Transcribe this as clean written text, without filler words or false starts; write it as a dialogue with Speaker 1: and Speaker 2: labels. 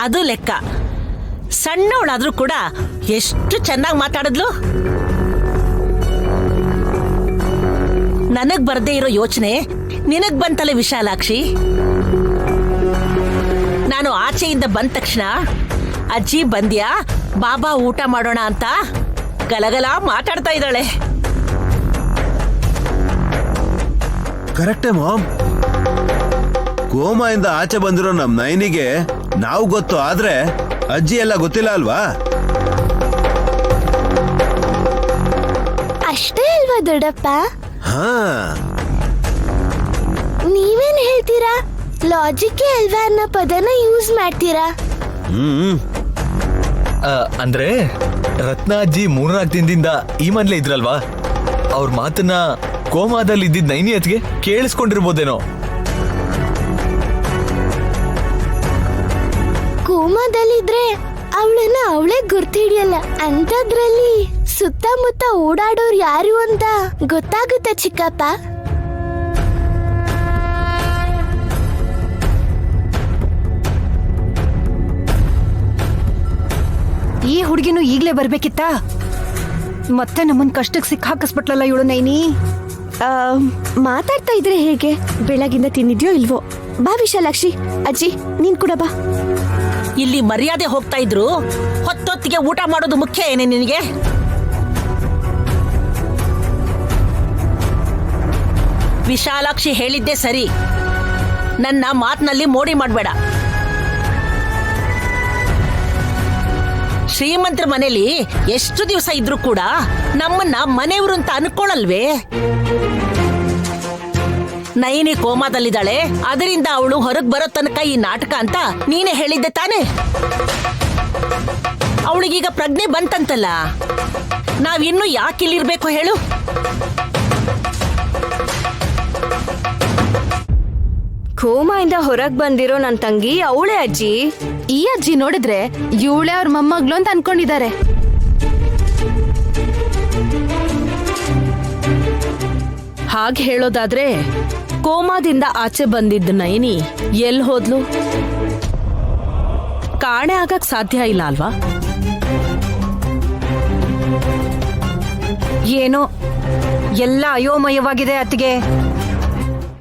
Speaker 1: ಅದು ಲೆಕ್ಕ. ಸಣ್ಣವಳಾದ್ರೂ ಕೂಡ ಎಷ್ಟು ಚೆನ್ನಾಗಿ ಮಾತಾಡಿದ್ಲು. ನನಗ್ ಬರ್ದೇ ಇರೋ ಯೋಚನೆ ನಿನಗ್ ಬಂತಲ್ಲ ವಿಶಾಲಾಕ್ಷಿ. ನಾನು ಆಚೆಯಿಂದ ಬಂದ ತಕ್ಷಣ ಅಜ್ಜಿ ಬಂದ್ಯಾ, ಬಾಬಾ ಊಟ ಮಾಡೋಣ ಅಂತ ಗಲಗಲ ಮಾತಾಡ್ತಾ ಇದ್ದಾಳೆ.
Speaker 2: ಕರೆಕ್ಟೇ ಮಾಮ್. ಕೋಮಾಯಿಂದ ಆಚೆ ಬಂದಿರೋ ನಮ್ ನೈನಿಗೆ ನಾವು ಗೊತ್ತು, ಆದ್ರೆ ಅಜ್ಜಿ ಎಲ್ಲ ಗೊತ್ತಿಲ್ಲ ಅಲ್ವಾ?
Speaker 3: ಅಷ್ಟೇ ಅಲ್ವಾ ದೊಡ್ಡಪ್ಪ?
Speaker 2: ಹಾ,
Speaker 3: ನೀವೇನ್ ಹೇಳ್ತೀರಾ? ಲಾಜಿಕ್ ಅಲ್ವಾ ಅನ್ನೋ ಪದನ ಯೂಸ್ ಮಾಡ್ತೀರಾ?
Speaker 4: ಅಂದ್ರೆ ರತ್ನ ಅಜ್ಜಿ 3-4 ದಿನದಿಂದ ಈ ಮನೇಲೆ ಇದ್ರಲ್ವಾ, ಅವ್ರ ಮಾತನ್ನ ಕೋಮಾದಲ್ಲಿ ಇದ್ದಿದ್ ನೈನಿ ಅತ್ಗೆ ಕೇಳಿಸ್ಕೊಂಡಿರ್ಬೋದೇನೋ.
Speaker 3: ಕೋಮಾದಲ್ಲಿದ್ರೆ ಅವಳನ್ನ ಅವಳೇ ಗುರ್ತಿಡಿಯಲ್ಲ, ಅಂತದ್ರಲ್ಲಿ ಸುತ್ತಮುತ್ತ ಓಡಾಡೋರು ಯಾರು ಅಂತ ಗೊತ್ತಾಗುತ್ತೆ ಚಿಕ್ಕಪ್ಪ.
Speaker 5: ಈ ಹುಡುಗಿನೂ ಈಗ್ಲೇ ಬರ್ಬೇಕಿತ್ತ? ಮತ್ತೆ ನಮ್ಮನ್ ಕಷ್ಟಕ್ಕೆ ಸಿಕ್ಕಾಕಿಸ್ಬಿಟ್ಲಲ್ಲ ಇವಳು ನೈನಿ.
Speaker 3: ಮಾತಾಡ್ತಾ ಇದ್ರೆ ಹೇಗೆ? ಬೆಳಗಿಂದ ತಿನ್ನಿದ್ಯೋ ಇಲ್ವೋ? ಬಾ ವಿಶಾಲಾಕ್ಷಿ, ಅಜ್ಜಿ ನೀನ್ ಕೂಡ ಬಾ.
Speaker 1: ಇಲ್ಲಿ ಮರ್ಯಾದೆ ಹೋಗ್ತಾ ಇದ್ರು, ಹೊತ್ತೊತ್ತಿಗೆ ಊಟ ಮಾಡೋದು ಮುಖ್ಯ ಏನೇ ನಿನಗೆ? ವಿಶಾಲಾಕ್ಷಿ ಹೇಳಿದ್ದೆ ಸರಿ, ನನ್ನ ಮಾತಿನಲ್ಲಿ ಮೋಡಿ ಮಾಡಬೇಡ. ಶ್ರೀಮಂತರ ಮನೇಲಿ ಎಷ್ಟು ದಿವಸ ಇದ್ರೂ ಕೂಡ ನಮ್ಮನ್ನ ಮನೆಯವರು ಅಂತ ಅನ್ಕೊಳ್ಳಲ್ವೇ? ನೈನಿ ಕೋಮಾದಲ್ಲಿದ್ದಾಳೆ, ಅದರಿಂದ ಅವಳು ಹೊರಗೆ ಬರೋ ತನಕ ಈ ನಾಟಕ ಅಂತ ನೀನೇ ಹೇಳಿದ್ದೆ ತಾನೆ? ಅವಳಿಗೀಗ ಪ್ರಜ್ಞೆ ಬಂತಂತಲ್ಲ, ನಾವಿನ್ನೂ ಯಾಕೆ ಇಲ್ಲಿರ್ಬೇಕು ಹೇಳು?
Speaker 5: ಕೋಮಾಯಿಂದ ಹೊರಗ್ ಬಂದಿರೋ ನನ್ ತಂಗಿ ಅವಳೇ ಅಜ್ಜಿ. ಈ ಅಜ್ಜಿ ನೋಡಿದ್ರೆ ಇವಳೇ ಅವ್ರ ಮೊಮ್ಮಗಳು ಅಂತ ಅನ್ಕೊಂಡಿದ್ದಾರೆ.
Speaker 1: ಹಾಗೆ ಹೇಳೋದಾದ್ರೆ ಕೋಮಾದಿಂದ ಆಚೆ ಬಂದಿದ್ದ ನೈನಿ ಎಲ್ಲಿ ಹೋದ್ಲು? ಕಾಣೆ ಆಗಕ್ ಸಾಧ್ಯ ಇಲ್ಲ ಅಲ್ವಾ?
Speaker 5: ಏನೋ ಎಲ್ಲ ಅಯೋಮಯವಾಗಿದೆ ಅತ್ತಿಗೆ.